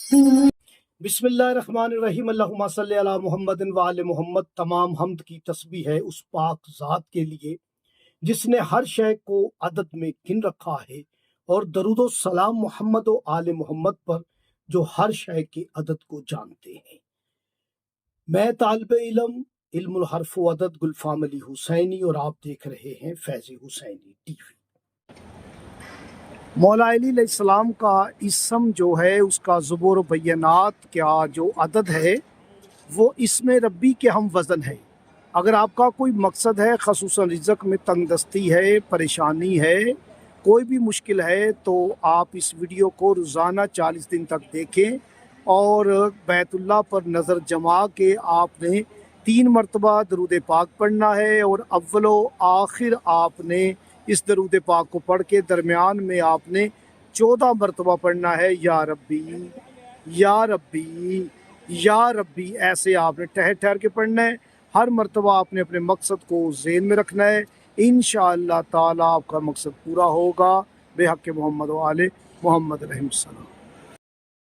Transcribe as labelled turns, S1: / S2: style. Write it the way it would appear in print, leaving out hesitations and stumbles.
S1: बिस्मिल्लाहिर्रहमानिर्रहीम। अल्लाहुम्मा सल्ली अला मुहम्मद व आले मोहम्मद। तमाम हमद की तस्बीह है उस पाक ज़ात के लिए जिसने हर शय को अदद में गिन रखा है, और दरूदो सलाम मोहम्मद व आले मोहम्मद पर जो हर शय के अदद को जानते हैं। मैं तालिब इल्म इल्मुल हर्फ व अदद गुलफाम अली हुसैनी, और आप देख रहे हैं फैज़ हुसैनी टीवी। मौला अली अलैहिस्सलाम का इसम जो है उसका ज़ुबूर बैनात क्या जो अदद है वो इसमें रब्बी के हम वज़न है। अगर आपका कोई मकसद है, ख़ुसूसन रिज़्क़ में तंगदस्ती है, परेशानी है, कोई भी मुश्किल है, तो आप इस वीडियो को रोज़ाना 40 दिन तक देखें और बैतुल्लाह पर नज़र जमा के आपने 3 मरतबा दरूद पाक पढ़ना है, और अव्वलो आखिर आपने इस दरूद पाक को पढ़ के दरमियान में आपने 14 मरतबा पढ़ना है, या रब्बी या रब्बी या रब्बी। ऐसे आपने ठहर ठहर के पढ़ना है। हर मरतबा आपने अपने मकसद को ज़हन में रखना है। इंशाअल्लाह ताला आपका मकसद पूरा होगा। बेहक़ मोहम्मद व आले मोहम्मद अलैहिस्सलाम।